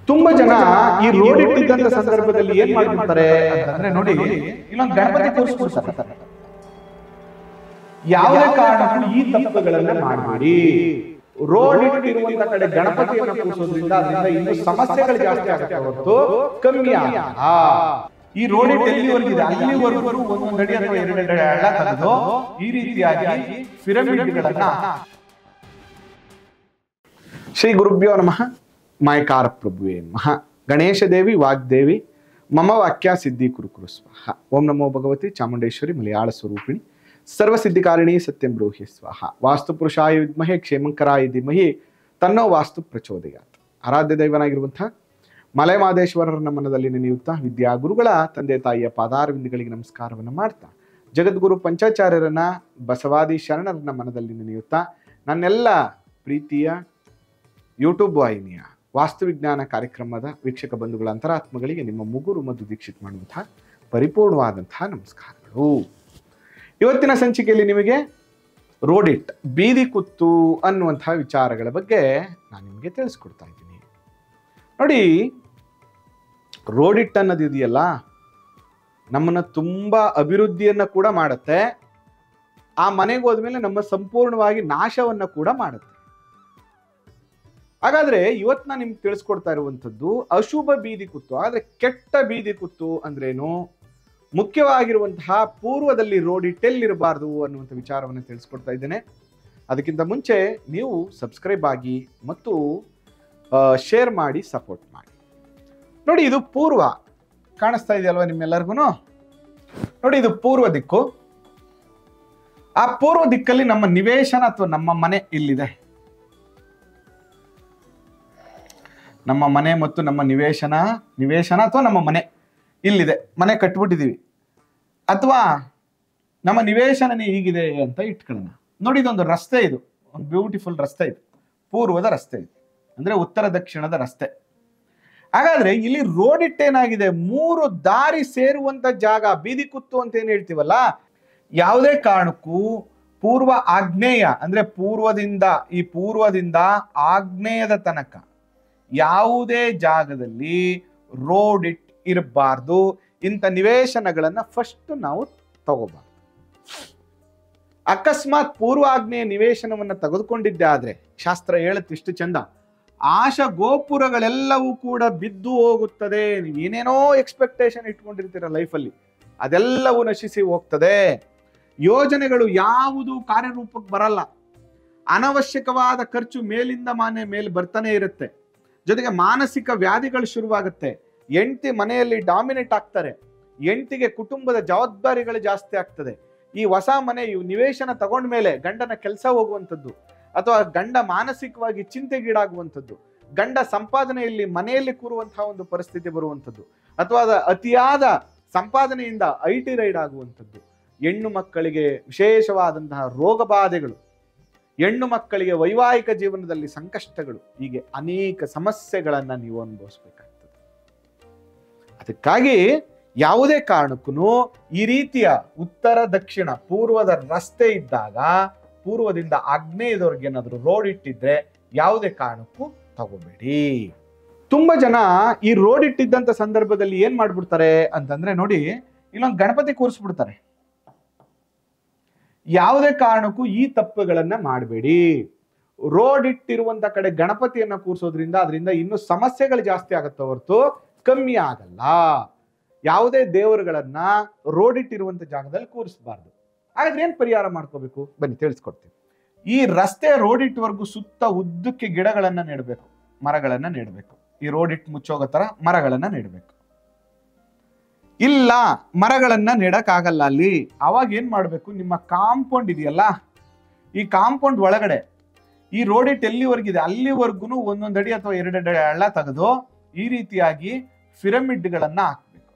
ತುಂಬಾ ಜನ ಈ ರೋಡ್ ಇಟ್ಟಿದ್ದಂತ ಸಂದರ್ಭದಲ್ಲಿ ಏನ್ ಮಾಡ್ತಾರೆ ಅಂತಂದ್ರೆ ನೋಡಿ, ಇಲ್ಲೊಂದು ಗಣಪತಿ ಕೂರಿಸ್ಬಿಡ್ತಾರೆ. ಯಾವುದೇ ಕಾರಣಕ್ಕೂ ಈ ತಪ್ಪುಗಳನ್ನ ಮಾಡಬೇಡಿ. ರೋಡ್ ಇಟ್ಟಿರುವಂತ ಕಡೆ ಗಣಪತಿಯನ್ನು ಕೂರಿಸೋದ್ರಿಂದ ಅದರಿಂದ ಇನ್ನೂ ಸಮಸ್ಯೆಗಳು ಜಾಸ್ತಿ ಆಗುತ್ತೆ ಹೊರತು ಕಮ್ಮಿ ಆಗಲ್ಲ. ಈ ರೋಡ್ ಎಲ್ಲಿವರೆಗಿದೆ ಅಲ್ಲಿವರೆಗೂ ಒಂದೊಂದು ಅಡಿ ಅಥವಾ 2 ಅಡಿ ಹಳ್ಳ ತೆಗೆದು ಈ ರೀತಿಯಾಗಿ ಪಿರಮಿಡ್ಗಳನ್ನ. ಶ್ರೀ ಗುರುಭ್ಯೋ ನಮಃ. ಮಾಯಕಾರ ಪ್ರಭುವೇ ನಮಃ. ಗಣೇಶ ದೇವಿ ವಾಗ್ದೇವಿ ಮಮ ವಾಕ್ಯ ಸಿದ್ಧಿ ಕುರುಕುರು ಸ್ವಾಹ. ಓಂ ನಮೋ ಭಗವತಿ ಚಾಮುಂಡೇಶ್ವರಿ ಮಲಯಾಳ ಸ್ವರೂಪಿಣಿ ಸರ್ವಸಿದ್ಧಿಕಾರಿಣಿ ಸತ್ಯಂ ಬ್ರೂಹಿ ಸ್ವಾಹ. ವಾಸ್ತು ಪುರುಷಾಯ ವಿದ್ಮಹೇ ಕ್ಷೇಮಂಕರಾಯ ಧೀಮಹಿ ತನ್ನೋ ವಾಸ್ತು ಪ್ರಚೋದಯಾತ್. ಆರಾಧ್ಯ ದೈವನಾಗಿರುವಂತಹ ಮಲೆ ಮಹದೇಶ್ವರರ ಮನದಲ್ಲಿ ನೆನೆಯುತ್ತಾ ವಿದ್ಯಾ ಗುರುಗಳ ತಂದೆ ತಾಯಿಯ ಪಾದಾರವಿಂದಗಳಿಗೆ ನಮಸ್ಕಾರವನ್ನು ಮಾಡ್ತಾ ಜಗದ್ಗುರು ಪಂಚಾಚಾರ್ಯರನ್ನ ಬಸವಾದಿ ಶರಣರನ್ನ ಮನದಲ್ಲಿ ನೆನೆಯುತ್ತಾ ನನ್ನೆಲ್ಲ ಪ್ರೀತಿಯ ಯೂಟ್ಯೂಬ್ ವಾಹಿನಿಯ ವಾಸ್ತುವಿಜ್ಞಾನ ಕಾರ್ಯಕ್ರಮದ ವೀಕ್ಷಕ ಬಂಧುಗಳ ಅಂತರಾತ್ಮಗಳಿಗೆ ನಿಮ್ಮ ಮುಗುರು ಮದ್ದು ದೀಕ್ಷಿತ್ ಮಾಡುವಂತಹ ಪರಿಪೂರ್ಣವಾದಂತಹ ನಮಸ್ಕಾರಗಳು. ಇವತ್ತಿನ ಸಂಚಿಕೆಯಲ್ಲಿ ನಿಮಗೆ ರೋಡ್ ಇಟ್ ಬೀದಿ ಕುತ್ತು ಅನ್ನುವಂತಹ ವಿಚಾರಗಳ ಬಗ್ಗೆ ನಾನು ನಿಮಗೆ ತಿಳಿಸ್ಕೊಡ್ತಾ ಇದ್ದೀನಿ. ನೋಡಿ, ರೋಡ್ ಇಟ್ ಅನ್ನೋದು ಇದೆಯಲ್ಲ, ನಮ್ಮನ್ನ ತುಂಬಾ ಅಭಿವೃದ್ಧಿಯನ್ನ ಕೂಡ ಮಾಡುತ್ತೆ. ಆ ಮನೆಗೆ ಹೋದ್ಮೇಲೆ ನಮ್ಮ ಸಂಪೂರ್ಣವಾಗಿ ನಾಶವನ್ನ ಕೂಡ ಮಾಡುತ್ತೆ. ಹಾಗಾದ್ರೆ ಇವತ್ತು ನಾನು ನಿಮ್ಗೆ ತಿಳಿಸ್ಕೊಡ್ತಾ ಇರುವಂಥದ್ದು ಅಶುಭ ಬೀದಿ ಕುತ್ತು. ಆದ್ರೆ ಕೆಟ್ಟ ಬೀದಿ ಕುತ್ತು ಅಂದ್ರೇನು, ಮುಖ್ಯವಾಗಿರುವಂತಹ ಪೂರ್ವದಲ್ಲಿ ರೋಡ್ ಇಟ್ಟೆಲ್ಲಿರಬಾರ್ದು ಅನ್ನುವಂಥ ವಿಚಾರವನ್ನು ತಿಳಿಸ್ಕೊಡ್ತಾ ಇದ್ದೇನೆ. ಅದಕ್ಕಿಂತ ಮುಂಚೆ ನೀವು ಸಬ್ಸ್ಕ್ರೈಬ್ ಆಗಿ ಮತ್ತು ಶೇರ್ ಮಾಡಿ ಸಪೋರ್ಟ್ ಮಾಡಿ. ನೋಡಿ, ಇದು ಪೂರ್ವ ಕಾಣಿಸ್ತಾ ಇದೆಯಲ್ವಾ ನಿಮ್ಮೆಲ್ಲರಿಗೂ? ನೋಡಿ, ಇದು ಪೂರ್ವ ದಿಕ್ಕು. ಆ ಪೂರ್ವ ದಿಕ್ಕಲ್ಲಿ ನಮ್ಮ ನಿವೇಶನ ಅಥವಾ ನಮ್ಮ ಮನೆ ಇಲ್ಲಿದೆ. ನಮ್ಮ ಮನೆ ಮತ್ತು ನಮ್ಮ ನಿವೇಶನ ಅಥವಾ ನಮ್ಮ ಮನೆ ಇಲ್ಲಿದೆ. ಮನೆ ಕಟ್ಬಿಟ್ಟಿದೀವಿ ಅಥವಾ ನಮ್ಮ ನಿವೇಶನನೇ ಹೀಗಿದೆ ಅಂತ ಇಟ್ಕೊಳ್ಳೋಣ. ನೋಡಿ, ಇದೊಂದು ರಸ್ತೆ, ಇದು ಒಂದು ಬ್ಯೂಟಿಫುಲ್ ರಸ್ತೆ, ಇದು ಪೂರ್ವದ ರಸ್ತೆ, ಇದು ಅಂದ್ರೆ ಉತ್ತರ ದಕ್ಷಿಣದ ರಸ್ತೆ. ಹಾಗಾದ್ರೆ ಇಲ್ಲಿ ರೋಡ್ ಇಟ್ಟೇನಾಗಿದೆ, 3 ದಾರಿ ಸೇರುವಂತ ಜಾಗ, ಬೀದಿ ಕುತ್ತು ಅಂತ ಏನ್ ಹೇಳ್ತೀವಲ್ಲ, ಯಾವುದೇ ಕಾರಣಕ್ಕೂ ಪೂರ್ವ ಆಗ್ನೇಯ ಅಂದ್ರೆ ಪೂರ್ವದಿಂದ ಆಗ್ನೇಯದ ತನಕ ಯಾವುದೇ ಜಾಗದಲ್ಲಿ ರೋಡ್ ಇಟ್ ಇರಬಾರ್ದು. ಇಂಥ ನಿವೇಶನಗಳನ್ನ ಫಸ್ಟ್ ನಾವು ತಗೋಬಾರ್ದು. ಅಕಸ್ಮಾತ್ ಪೂರ್ವಾಗ್ನೇಯ ನಿವೇಶನವನ್ನ ತೆಗೆದುಕೊಂಡಿದ್ದೆ ಆದ್ರೆ ಶಾಸ್ತ್ರ ಹೇಳುತ್ತೆ ಇಷ್ಟು ಚಂದ, ಆಶ ಗೋಪುರಗಳೆಲ್ಲವೂ ಕೂಡ ಬಿದ್ದು ಹೋಗುತ್ತದೆ. ನೀವು ಏನೇನೋ ಎಕ್ಸ್ಪೆಕ್ಟೇಷನ್ ಇಟ್ಕೊಂಡಿರ್ತೀರ ಲೈಫಲ್ಲಿ, ಅದೆಲ್ಲವೂ ನಶಿಸಿ ಹೋಗ್ತದೆ. ಯೋಜನೆಗಳು ಯಾವುದು ಕಾರ್ಯರೂಪಕ್ಕೆ ಬರಲ್ಲ. ಅನವಶ್ಯಕವಾದ ಖರ್ಚು ಮೇಲಿಂದ ಮೇಲೆ ಬರ್ತಾನೆ ಇರುತ್ತೆ. ಜೊತೆಗೆ ಮಾನಸಿಕ ವ್ಯಾಧಿಗಳು ಶುರುವಾಗುತ್ತೆ. ಹೆಂಡತಿ ಮನೆಯಲ್ಲಿ ಡಾಮಿನೇಟ್ ಆಗ್ತಾರೆ. ಹೆಂಡತಿಗೆ ಕುಟುಂಬದ ಜವಾಬ್ದಾರಿಗಳು ಜಾಸ್ತಿ ಆಗ್ತದೆ. ಈ ಹೊಸ ಮನೆ ನಿವೇಶನ ತಗೊಂಡ್ಮೇಲೆ ಗಂಡನ ಕೆಲಸ ಹೋಗುವಂಥದ್ದು, ಅಥವಾ ಗಂಡ ಮಾನಸಿಕವಾಗಿ ಚಿಂತೆಗೀಡಾಗುವಂಥದ್ದು, ಗಂಡ ಸಂಪಾದನೆಯಲ್ಲಿ ಮನೆಯಲ್ಲಿ ಕೂರುವಂತಹ ಒಂದು ಪರಿಸ್ಥಿತಿ ಬರುವಂಥದ್ದು, ಅಥವಾ ಅತಿಯಾದ ಸಂಪಾದನೆಯಿಂದ IT ರೈಡ್ ಆಗುವಂಥದ್ದು, ಹೆಣ್ಣು ಮಕ್ಕಳಿಗೆ ವಿಶೇಷವಾದಂತಹ ರೋಗ ಬಾಧೆಗಳು, ಹೆಣ್ಣು ಮಕ್ಕಳಿಗೆ ವೈವಾಹಿಕ ಜೀವನದಲ್ಲಿ ಸಂಕಷ್ಟಗಳು, ಹೀಗೆ ಅನೇಕ ಸಮಸ್ಯೆಗಳನ್ನ ನೀವು ಅನುಭವಿಸ್ಬೇಕಾಗ್ತದೆ. ಅದಕ್ಕಾಗಿ ಯಾವುದೇ ಕಾರಣಕ್ಕೂ ಈ ರೀತಿಯ ಉತ್ತರ ದಕ್ಷಿಣ ಪೂರ್ವದ ರಸ್ತೆ ಇದ್ದಾಗ ಪೂರ್ವದಿಂದ ಆಗ್ನೇಯದವರೆಗೆ ಏನಾದ್ರು ರೋಡ್ ಇಟ್ಟಿದ್ರೆ ಯಾವುದೇ ಕಾರಣಕ್ಕೂ ತಗೋಬೇಡಿ. ತುಂಬಾ ಜನ ಈ ರೋಡ್ ಇಟ್ಟಿದ್ದಂತ ಸಂದರ್ಭದಲ್ಲಿ ಏನ್ ಮಾಡ್ಬಿಡ್ತಾರೆ ಅಂತಂದ್ರೆ ನೋಡಿ, ಇಲ್ಲೊಂದು ಗಣಪತಿ ಕೂರಿಸ್ಬಿಡ್ತಾರೆ. ಯಾವುದೇ ಕಾರಣಕ್ಕೂ ಈ ತಪ್ಪುಗಳನ್ನ ಮಾಡಬೇಡಿ. ರೋಡ್ ಇಟ್ಟಿರುವಂತ ಕಡೆ ಗಣಪತಿಯನ್ನ ಕೂರಿಸೋದ್ರಿಂದ ಅದರಿಂದ ಇನ್ನೂ ಸಮಸ್ಯೆಗಳು ಜಾಸ್ತಿ ಆಗುತ್ತೆ ಹೊರತು ಕಮ್ಮಿ ಆಗಲ್ಲ. ಯಾವುದೇ ದೇವರುಗಳನ್ನ ರೋಡ್ ಇಟ್ಟಿರುವಂತ ಜಾಗದಲ್ಲಿ ಕೂರಿಸಬಾರ್ದು. ಹಾಗಾದ್ರೆ ಏನ್ ಪರಿಹಾರ ಮಾಡ್ಕೋಬೇಕು ಬನ್ನಿ ತಿಳಿಸ್ಕೊಡ್ತೀನಿ. ಈ ರಸ್ತೆ ರೋಡ್ ಇಟ್ಟವರೆಗೂ ಸುತ್ತ ಉದ್ದಕ್ಕೆ ಗಿಡಗಳನ್ನ ನೆಡಬೇಕು, ಮರಗಳನ್ನ ನೆಡಬೇಕು. ಈ ರೋಡ್ ಇಟ್ಟು ಮುಚ್ಚೋಗೋ ತರ ಮರಗಳನ್ನ ನೆಡಬೇಕು. ಇಲ್ಲ, ಮರಗಳನ್ನ ನೆಡಕ್ಕಾಗಲ್ಲ ಅಲ್ಲಿ, ಅವಾಗ ಏನ್ ಮಾಡ್ಬೇಕು, ನಿಮ್ಮ ಕಾಂಪೌಂಡ್ ಇದೆಯಲ್ಲ, ಈ ಕಾಂಪೌಂಡ್ ಒಳಗಡೆ ಈ ರೋಡ್ ಇಟ್ ಎಲ್ಲಿವರೆಗಿದೆ ಅಲ್ಲಿವರೆಗೂ ಒಂದೊಂದು ಅಡಿ ಅಥವಾ 2 ಅಡಿ ಹಳ್ಳ ತೆಗೆದು ಈ ರೀತಿಯಾಗಿ ಪಿರಮಿಡ್ಗಳನ್ನ ಹಾಕ್ಬೇಕು.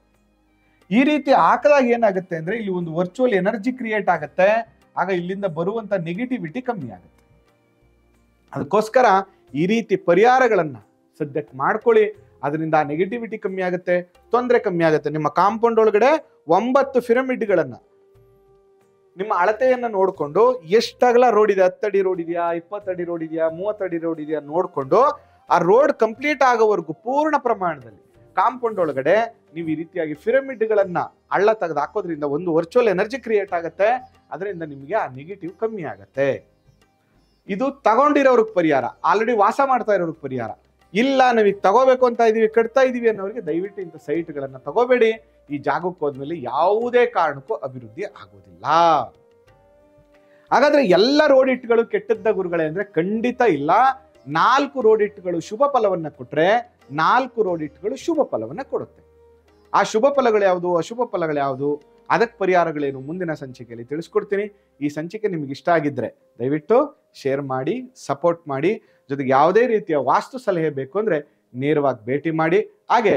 ಈ ರೀತಿ ಹಾಕಿದಾಗ ಏನಾಗುತ್ತೆ ಅಂದ್ರೆ ಇಲ್ಲಿ ಒಂದು ವರ್ಚುವಲ್ ಎನರ್ಜಿ ಕ್ರಿಯೇಟ್ ಆಗುತ್ತೆ. ಆಗ ಇಲ್ಲಿಂದ ಬರುವಂತ ನೆಗೆಟಿವಿಟಿ ಕಮ್ಮಿ ಆಗುತ್ತೆ. ಅದಕ್ಕೋಸ್ಕರ ಈ ರೀತಿ ಪರಿಹಾರಗಳನ್ನ ಸದ್ಯಕ್ಕೆ ಮಾಡ್ಕೊಳ್ಳಿ. ಅದರಿಂದ ನೆಗೆಟಿವಿಟಿ ಕಮ್ಮಿ ಆಗುತ್ತೆ, ತೊಂದರೆ ಕಮ್ಮಿ ಆಗುತ್ತೆ. ನಿಮ್ಮ ಕಾಂಪೌಂಡ್ ಒಳಗಡೆ 9 ಪಿರಮಿಡ್ಗಳನ್ನ ನಿಮ್ಮ ಅಳತೆಯನ್ನ ನೋಡ್ಕೊಂಡು ಎಷ್ಟಗಲ ರೋಡ್ ಇದೆ, 10 ಅಡಿ ರೋಡ್ ಇದೆಯಾ, 20 ಅಡಿ ರೋಡ್ ಇದೆಯಾ, 30 ಅಡಿ ರೋಡ್ ಇದೆಯಾ ನೋಡ್ಕೊಂಡು ಆ ರೋಡ್ ಕಂಪ್ಲೀಟ್ ಆಗೋವರೆಗೂ ಪೂರ್ಣ ಪ್ರಮಾಣದಲ್ಲಿ ಕಾಂಪೌಂಡ್ ಒಳಗಡೆ ನೀವು ಈ ರೀತಿಯಾಗಿ ಪಿರಮಿಡ್ಗಳನ್ನ ಹಳ್ಳ ತೆಗೆದು ಹಾಕೋದ್ರಿಂದ ಒಂದು ವರ್ಚುವಲ್ ಎನರ್ಜಿ ಕ್ರಿಯೇಟ್ ಆಗುತ್ತೆ, ಅದರಿಂದ ನಿಮಗೆ ಆ ನೆಗೆಟಿವ್ ಕಮ್ಮಿ ಆಗತ್ತೆ. ಇದು ತಗೊಂಡಿರೋರ್ಗೆ ಪರಿಹಾರ, ಆಲ್ರೆಡಿ ವಾಸ ಮಾಡ್ತಾ ಇರೋರ್ಗೆ ಪರಿಹಾರ. ಇಲ್ಲ ನಾವೀಗ ತಗೋಬೇಕು ಅಂತ ಇದೀವಿ, ಕಟ್ತಾ ಇದೀವಿ ಅನ್ನೋರಿಗೆ ದಯವಿಟ್ಟು ಇಂಥ ಸೈಟ್ಗಳನ್ನ ತಗೋಬೇಡಿ. ಈ ಜಾಗಕ್ಕೆ ಹೋದ್ಮೇಲೆ ಯಾವುದೇ ಕಾರಣಕ್ಕೂ ಅಭಿವೃದ್ಧಿ ಆಗೋದಿಲ್ಲ. ಹಾಗಾದ್ರೆ ಎಲ್ಲ ರೋಡ್ ಇಟ್ಗಳು ಕೆಟ್ಟದ್ದ ಗುರುಗಳೇ ಅಂದ್ರೆ ಖಂಡಿತ ಇಲ್ಲ. 4 ರೋಡ್ ಇಟ್ಗಳು ಶುಭ ಫಲವನ್ನ ಕೊಟ್ರೆ 4 ರೋಡ್ ಇಟ್ಗಳು ಶುಭ ಫಲವನ್ನ ಕೊಡುತ್ತೆ. ಆ ಶುಭ ಫಲಗಳು ಯಾವುದು, ಅಶುಭ ಫಲಗಳು ಯಾವುದು, ಅದಕ್ಕೆ ಪರಿಹಾರಗಳೇನು ಮುಂದಿನ ಸಂಚಿಕೆಯಲ್ಲಿ ತಿಳಿಸ್ಕೊಡ್ತೀನಿ. ಈ ಸಂಚಿಕೆ ನಿಮ್ಗೆ ಇಷ್ಟ ಆಗಿದ್ರೆ ದಯವಿಟ್ಟು ಶೇರ್ ಮಾಡಿ, ಸಪೋರ್ಟ್ ಮಾಡಿ. ಜೊತೆಗೆ ಯಾವುದೇ ರೀತಿಯ ವಾಸ್ತು ಸಲಹೆ ಬೇಕು ಅಂದ್ರೆ ನೇರವಾಗಿ ಭೇಟಿ ಮಾಡಿ. ಹಾಗೆ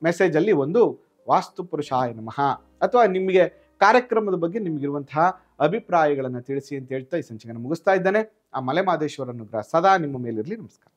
ಮೆಸೇಜ್ ಅಲ್ಲಿ ಒಂದು ವಾಸ್ತು ಪುರುಷಾಯ ನಮಃ ಅಥವಾ ನಿಮಗೆ ಕಾರ್ಯಕ್ರಮದ ಬಗ್ಗೆ ನಿಮಗಿರುವಂತಹ ಅಭಿಪ್ರಾಯಗಳನ್ನು ತಿಳಿಸಿ ಅಂತ ಹೇಳ್ತಾ ಈ ಸಂಚಿಕೆಯನ್ನು ಮುಗಿಸ್ತಾ ಇದ್ದೇನೆ. ಆ ಮಲೆ ಮಹದೇಶ್ವರ ಅನುಗ್ರಹ ಸದಾ ನಿಮ್ಮ ಮೇಲಿರಲಿ. ನಮಸ್ಕಾರ.